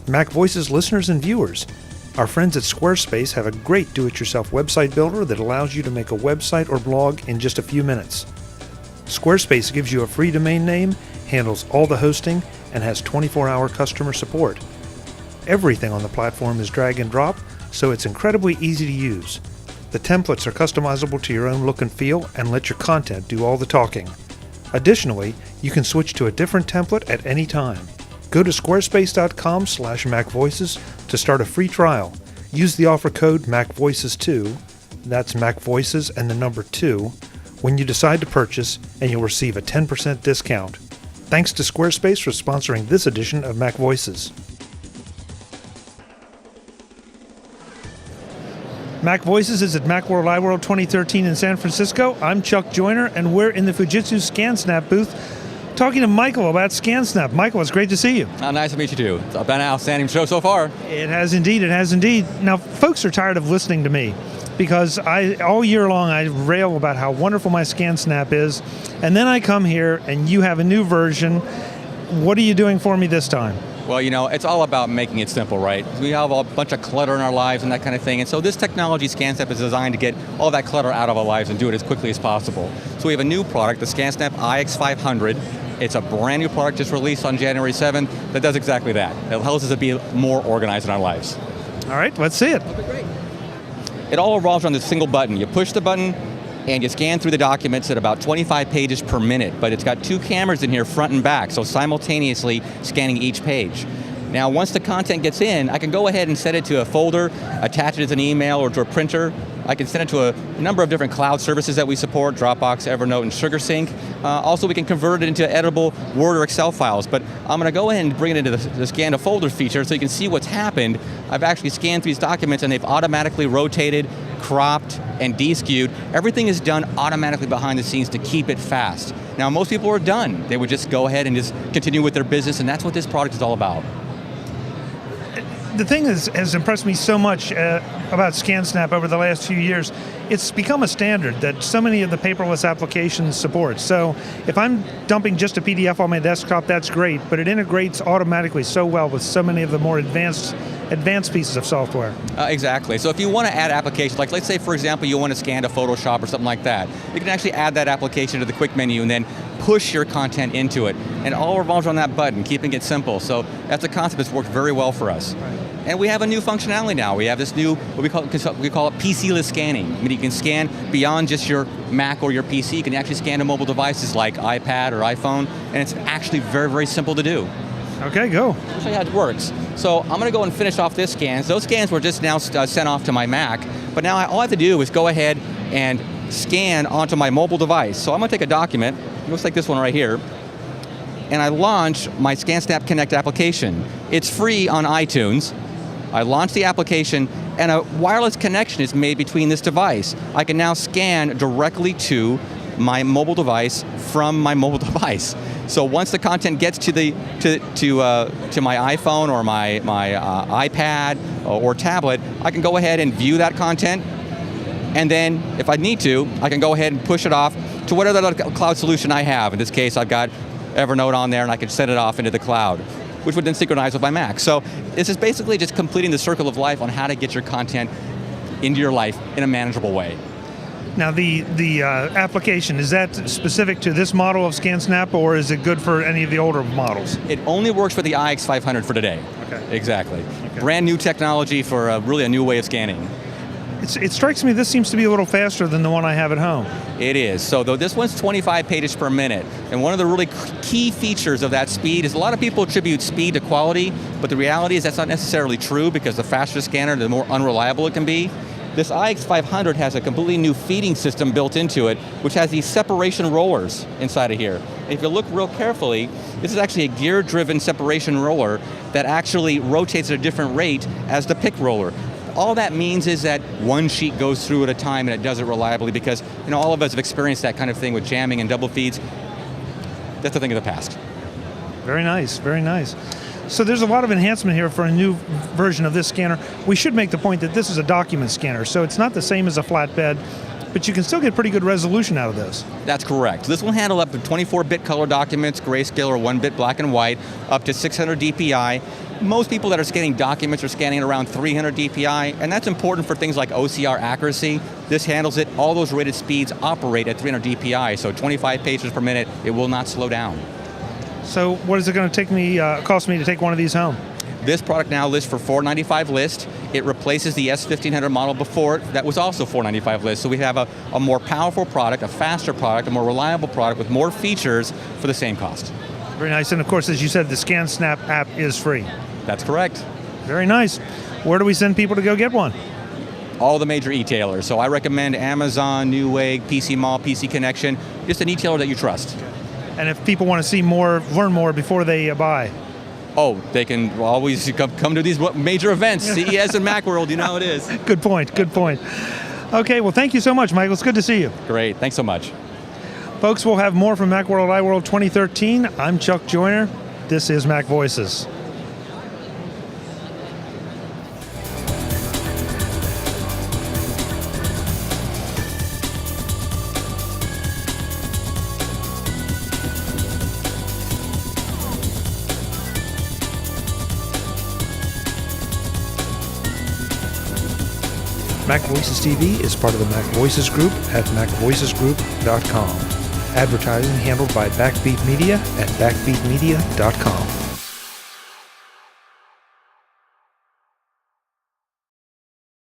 Mac Voices listeners and viewers. Our friends at Squarespace have a great do-it-yourself website builder that allows you to make a website or blog in just a few minutes. Squarespace gives you a free domain name, handles all the hosting, and has 24-hour customer support. Everything on the platform is drag and drop, so it's incredibly easy to use. The templates are customizable to your own look and feel and let your content do all the talking. Additionally, you can switch to a different template at any time. Go to squarespace.com/MacVoices to start a free trial. Use the offer code MacVoices2, that's MacVoices and the number 2, when you decide to purchase, and you'll receive a 10% discount. Thanks to Squarespace for sponsoring this edition of Mac Voices. Mac Voices is at Macworld iWorld 2013 in San Francisco. I'm Chuck Joyner, and we're in the Fujitsu ScanSnap booth talking to Michael about ScanSnap. Michael, it's great to see you. Nice to meet you too. It's been an outstanding show so far. It has indeed, it has indeed. Now, folks are tired of listening to me because all year long I rail about how wonderful my ScanSnap is, and then I come here and you have a new version. What are you doing for me this time? Well, you know, it's all about making it simple, right? We have a bunch of clutter in our lives and that kind of thing, and so this technology, ScanSnap, is designed to get all that clutter out of our lives and do it as quickly as possible. So we have a new product, the ScanSnap iX500. It's a brand new product just released on January 7th that does exactly that. It helps us to be more organized in our lives. All right, let's see it. Okay, great. It all revolves around this single button. You push the button, and you scan through the documents at about 25 pages per minute, but it's got two cameras in here, front and back, so simultaneously scanning each page. Now, once the content gets in, I can go ahead and set it to a folder, attach it as an email or to a printer. I can send it to a number of different cloud services that we support, Dropbox, Evernote, and SugarSync. Also, we can convert it into editable Word or Excel files, but I'm going to go ahead and bring it into the Scan to Folder feature so you can see what's happened. I've actually scanned through these documents and they've automatically rotated, cropped, and de-skewed. Everything is done automatically behind the scenes to keep it fast. Now, most people are done. They would just go ahead and just continue with their business, and that's what this product is all about. The thing that has impressed me so much about ScanSnap over the last few years, it's become a standard that so many of the paperless applications support. So if I'm dumping just a PDF on my desktop, that's great, but it integrates automatically so well with so many of the more advanced pieces of software. Exactly. So if you want to add applications, like let's say for example you want to scan to Photoshop or something like that, you can actually add that application to the quick menu and then push your content into it. And it all revolves on that button, keeping it simple. So that's a concept that's worked very well for us. Right. And we have a new functionality now. We have this new, what we call it PC-less scanning. I mean, you can scan beyond just your Mac or your PC. You can actually scan to mobile devices like iPad or iPhone, and it's actually very, very simple to do. Okay, go. I'll show you how it works. So I'm going to go and finish off this scan. Those scans were just now sent off to my Mac, but now all I have to do is go ahead and scan onto my mobile device. So I'm going to take a document, it looks like this one right here, and I launch my ScanSnap Connect application. It's free on iTunes. I launch the application, and a wireless connection is made between this device. I can now scan directly to my mobile device from my mobile device. So once the content gets to my iPhone or my iPad or tablet, I can go ahead and view that content, and then if I need to, I can go ahead and push it off to whatever cloud solution I have. In this case, I've got Evernote on there, and I can send it off into the cloud, which would then synchronize with my Mac. So this is basically just completing the circle of life on how to get your content into your life in a manageable way. Now the application, is that specific to this model of ScanSnap, or is it good for any of the older models? It only works for the iX500 for today. Okay. Exactly. Okay. Brand new technology for really a new way of scanning. It strikes me this seems to be a little faster than the one I have at home. It is. So though this one's 25 pages per minute, and one of the really key features of that speed is a lot of people attribute speed to quality, but the reality is that's not necessarily true, because the faster the scanner, the more unreliable it can be. This iX500 has a completely new feeding system built into it, which has these separation rollers inside of here. And if you look real carefully, this is actually a gear-driven separation roller that actually rotates at a different rate as the pick roller. All that means is that one sheet goes through at a time and it does it reliably, because all of us have experienced that kind of thing with jamming and double feeds. That's a thing of the past. Very nice, very nice. So there's a lot of enhancement here for a new version of this scanner. We should make the point that this is a document scanner, so it's not the same as a flatbed. but you can still get pretty good resolution out of this. That's correct. This will handle up to 24-bit color documents, grayscale or 1-bit black and white, up to 600 DPI. Most people that are scanning documents are scanning at around 300 DPI, and that's important for things like OCR accuracy. This handles it. All those rated speeds operate at 300 DPI, so 25 pages per minute, it will not slow down. So what is it going to cost me to take one of these home? This product now lists for $495 list. It replaces the S1500 model before it that was also $495 list. So we have a more powerful product, a faster product, a more reliable product with more features for the same cost. Very nice. And of course, as you said, the ScanSnap app is free. That's correct. Very nice. Where do we send people to go get one? All the major e-tailers. So I recommend Amazon, Newegg, PC Mall, PC Connection, just an e-tailer that you trust. And if people want to see more, learn more before they buy? Oh, they can always come to these major events, CES and Macworld, you know how it is. Good point, good point. Okay, well, thank you so much, Michael. It's good to see you. Great, thanks so much. Folks, we'll have more from Macworld iWorld 2013. I'm Chuck Joyner. This is Mac Voices. Mac Voices TV is part of the Mac Voices Group at MacVoicesGroup.com. Advertising handled by Backbeat Media at BackbeatMedia.com.